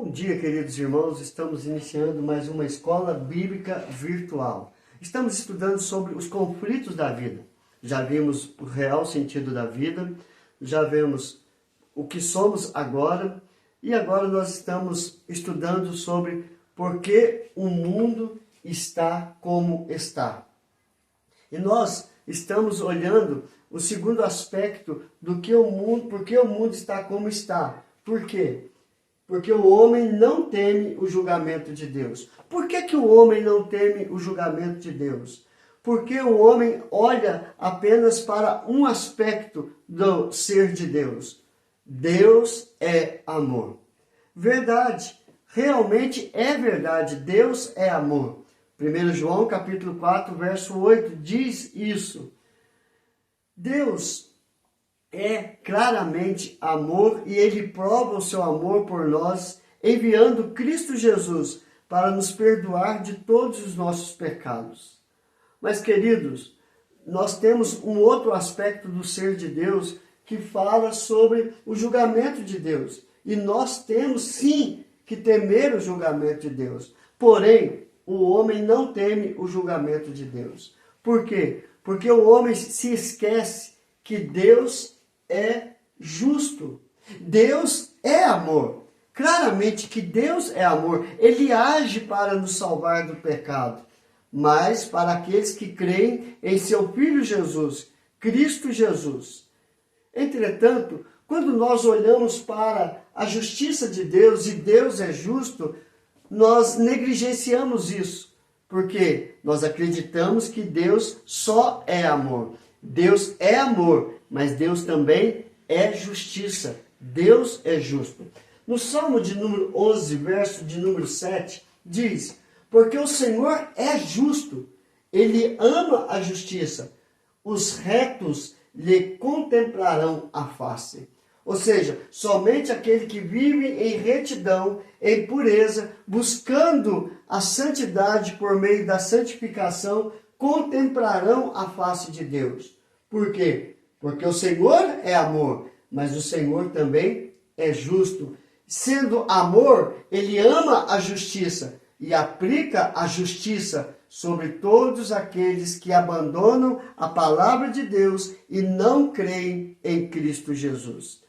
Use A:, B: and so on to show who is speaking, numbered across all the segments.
A: Bom dia, queridos irmãos. Estamos iniciando mais uma escola bíblica virtual. Estamos estudando sobre os conflitos da vida. Já vimos o real sentido da vida, já vimos o que somos agora e agora nós estamos estudando sobre por que o mundo está como está. E nós estamos olhando o segundo aspecto do que o mundo, por que o mundo está como está. Por quê? Porque o homem não teme o julgamento de Deus. Por que o homem não teme o julgamento de Deus? Porque o homem olha apenas para um aspecto do ser de Deus. Deus é amor. Verdade, realmente é verdade, Deus é amor. 1 João capítulo 4, verso 8 diz isso. Deus é claramente amor e Ele prova o seu amor por nós, enviando Cristo Jesus para nos perdoar de todos os nossos pecados. Mas, queridos, nós temos um outro aspecto do ser de Deus que fala sobre o julgamento de Deus. E nós temos, sim, que temer o julgamento de Deus. Porém, o homem não teme o julgamento de Deus. Por quê? Porque o homem se esquece que Deus é justo. Deus é amor. Claramente que Deus é amor. Ele age para nos salvar do pecado. Mas para aqueles que creem em seu Filho Jesus, Cristo Jesus. Entretanto, quando nós olhamos para a justiça de Deus e Deus é justo, nós negligenciamos isso. Porque nós acreditamos que Deus só é amor. Deus é amor, mas Deus também é justiça. Deus é justo. No Salmo de número 11, verso de número 7, diz: porque o Senhor é justo, Ele ama a justiça, os retos lhe contemplarão a face. Ou seja, somente aquele que vive em retidão, em pureza, buscando a santidade por meio da santificação, contemplarão a face de Deus. Por quê? Porque o Senhor é amor, mas o Senhor também é justo. Sendo amor, Ele ama a justiça e aplica a justiça sobre todos aqueles que abandonam a palavra de Deus e não creem em Cristo Jesus.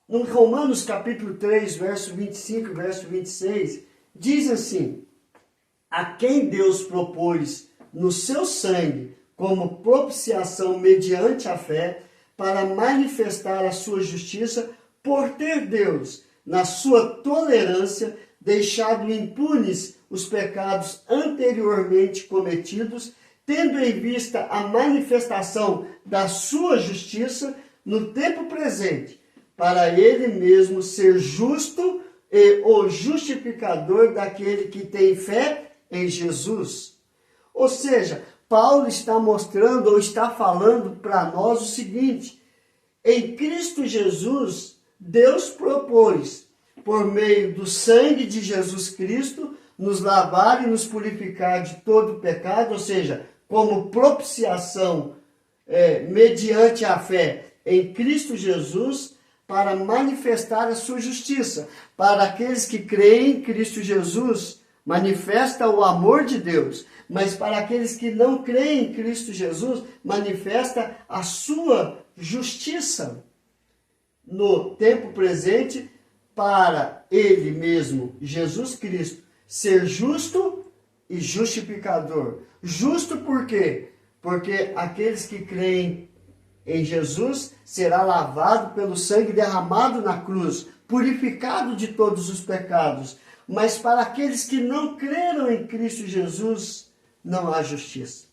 A: No Romanos capítulo 3, verso 25 e verso 26, diz assim: a quem Deus propôs no seu sangue como propiciação mediante a fé, para manifestar a sua justiça, por ter Deus, na sua tolerância, deixado impunes os pecados anteriormente cometidos, tendo em vista a manifestação da sua justiça no tempo presente, para ele mesmo ser justo e o justificador daquele que tem fé em Jesus. Ou seja, Paulo está mostrando ou está falando para nós o seguinte: em Cristo Jesus, Deus propôs, por meio do sangue de Jesus Cristo, nos lavar e nos purificar de todo pecado, ou seja, como propiciação mediante a fé em Cristo Jesus, para manifestar a sua justiça. Para aqueles que creem em Cristo Jesus, manifesta o amor de Deus. Mas para aqueles que não creem em Cristo Jesus, manifesta a sua justiça. No tempo presente, para Ele mesmo, Jesus Cristo, ser justo e justificador. Justo por quê? Porque aqueles que creem em Jesus será lavado pelo sangue derramado na cruz, purificado de todos os pecados. Mas para aqueles que não creram em Cristo Jesus, não há justiça.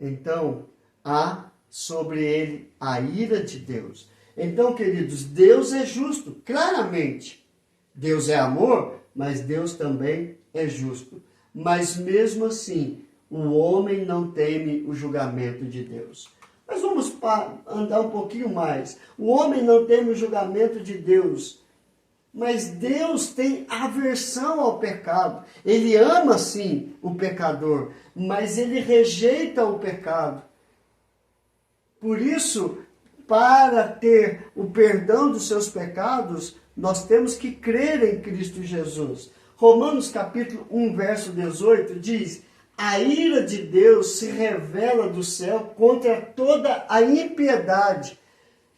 A: Então, há sobre ele a ira de Deus. Então, queridos, Deus é justo, claramente. Deus é amor, mas Deus também é justo. Mas mesmo assim, o homem não teme o julgamento de Deus. Mas vamos andar um pouquinho mais. O homem não teme o julgamento de Deus. Mas Deus tem aversão ao pecado. Ele ama, sim, o pecador, mas ele rejeita o pecado. Por isso, para ter o perdão dos seus pecados, Nós temos que crer em Cristo Jesus. Romanos capítulo 1, verso 18 diz: a ira de Deus se revela do céu contra toda a impiedade.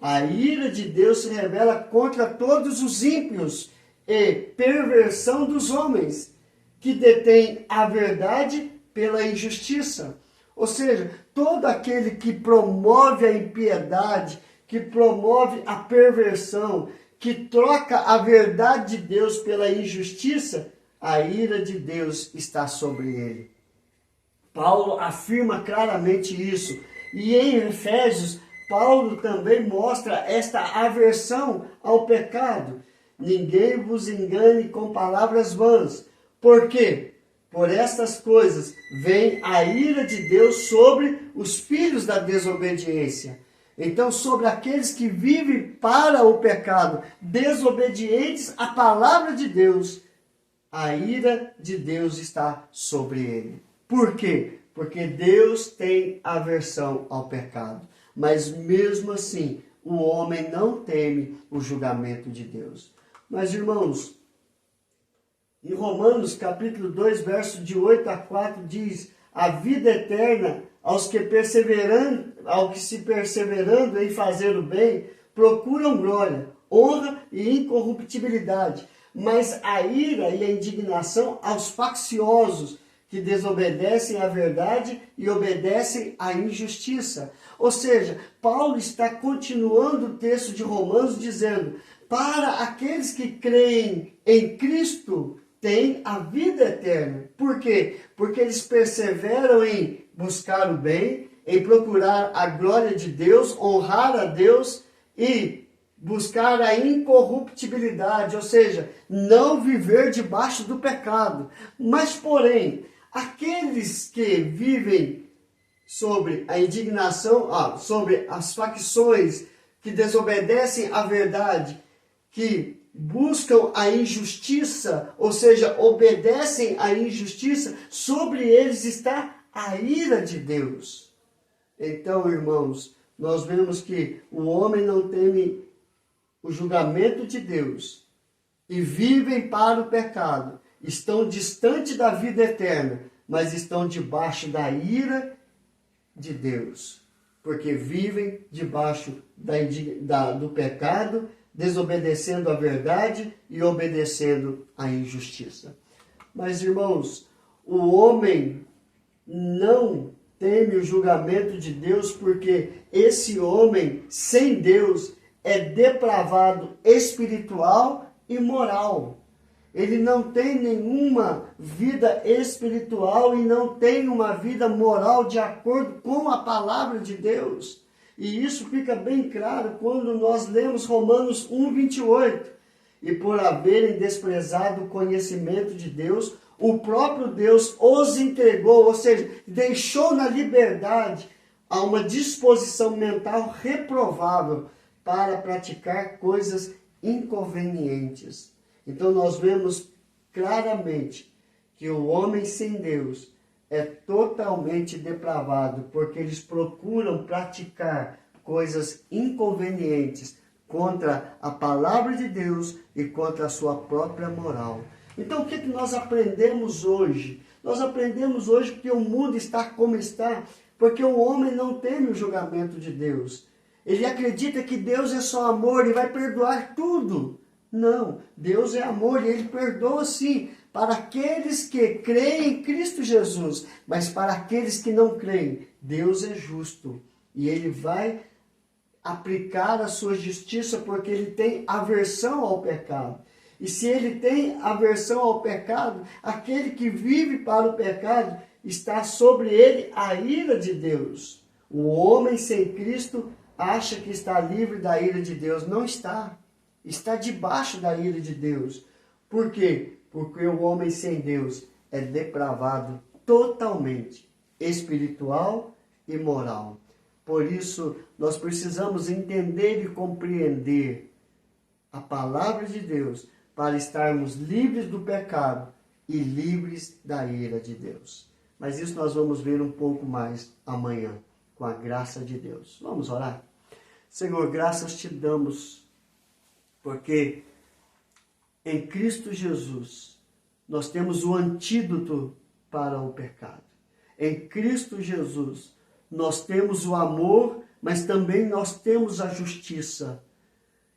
A: A ira de Deus se revela contra todos os ímpios e perversão dos homens, que detêm a verdade pela injustiça. Ou seja, todo aquele que promove a impiedade, que promove a perversão, que troca a verdade de Deus pela injustiça, a ira de Deus está sobre ele. Paulo afirma claramente isso. E em Efésios, Paulo também mostra esta aversão ao pecado. Ninguém vos engane com palavras vãs. Por quê? Por estas coisas vem a ira de Deus sobre os filhos da desobediência. Então, sobre aqueles que vivem para o pecado, desobedientes à palavra de Deus, a ira de Deus está sobre ele. Por quê? Porque Deus tem aversão ao pecado. Mas mesmo assim, o homem não teme o julgamento de Deus. Mas, irmãos, em Romanos capítulo 2, verso de 8 a 4, diz: a vida eterna aos que se perseverando em fazer o bem, procuram glória, honra e incorruptibilidade. Mas a ira e a indignação aos facciosos, que desobedecem à verdade e obedecem à injustiça. Ou seja, Paulo está continuando o texto de Romanos dizendo: para aqueles que creem em Cristo, têm a vida eterna. Por quê? Porque eles perseveram em buscar o bem, em procurar a glória de Deus, honrar a Deus e buscar a incorruptibilidade, ou seja, não viver debaixo do pecado. Mas, porém, aqueles que vivem sobre a indignação, sobre as facções que desobedecem à verdade, que buscam a injustiça, ou seja, obedecem à injustiça, sobre eles está a ira de Deus. Então, irmãos, nós vemos que o homem não teme o julgamento de Deus e vivem para o pecado, estão distante da vida eterna, mas estão debaixo da ira de Deus, porque vivem debaixo do pecado, desobedecendo a verdade e obedecendo à injustiça. Mas, irmãos, o homem não teme o julgamento de Deus, porque esse homem sem Deus é depravado espiritual e moral. Ele não tem nenhuma vida espiritual e não tem uma vida moral de acordo com a palavra de Deus. E isso fica bem claro quando nós lemos Romanos 1, 28. E por haverem desprezado o conhecimento de Deus, o próprio Deus os entregou, ou seja, deixou na liberdade a uma disposição mental reprovável para praticar coisas inconvenientes. Então nós vemos claramente que o homem sem Deus é totalmente depravado, porque eles procuram praticar coisas inconvenientes contra a palavra de Deus e contra a sua própria moral. Então o que nós aprendemos hoje? Nós aprendemos hoje que o mundo está como está, porque o homem não teme o julgamento de Deus. Ele acredita que Deus é só amor e vai perdoar tudo. Não, Deus é amor e Ele perdoa sim, para aqueles que creem em Cristo Jesus. Mas para aqueles que não creem, Deus é justo. E Ele vai aplicar a sua justiça porque Ele tem aversão ao pecado. E se Ele tem aversão ao pecado, aquele que vive para o pecado, está sobre ele a ira de Deus. O homem sem Cristo acha que está livre da ira de Deus. Não está. Está debaixo da ira de Deus. Por quê? Porque o homem sem Deus é depravado totalmente, espiritual e moral. Por isso, nós precisamos entender e compreender a palavra de Deus para estarmos livres do pecado e livres da ira de Deus. Mas isso nós vamos ver um pouco mais amanhã, com a graça de Deus. Vamos orar? Senhor, graças te damos, porque Em Cristo Jesus, nós temos o antídoto para o pecado. Em Cristo Jesus, nós temos o amor, mas também nós temos a justiça.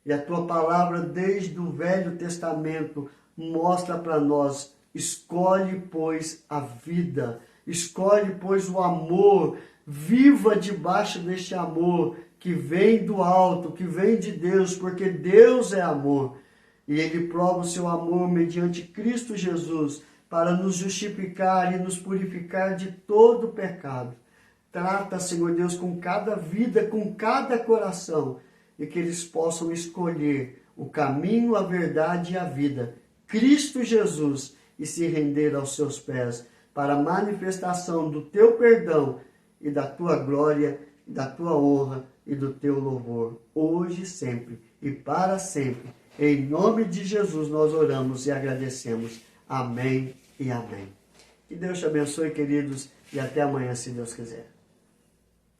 A: E a tua palavra, desde o Velho Testamento, mostra para nós: escolhe, pois, a vida, escolhe, pois, o amor, viva debaixo deste amor que vem do alto, que vem de Deus, porque Deus é amor. E Ele prova o seu amor mediante Cristo Jesus para nos justificar e nos purificar de todo pecado. Trata, Senhor Deus, com cada vida, com cada coração, e que eles possam escolher o caminho, a verdade e a vida, Cristo Jesus, e se render aos seus pés para a manifestação do teu perdão e da tua glória, da tua honra e do teu louvor, hoje e sempre e para sempre. Em nome de Jesus nós oramos e agradecemos. Amém e amém. Que Deus te abençoe, queridos, e até amanhã, se Deus quiser.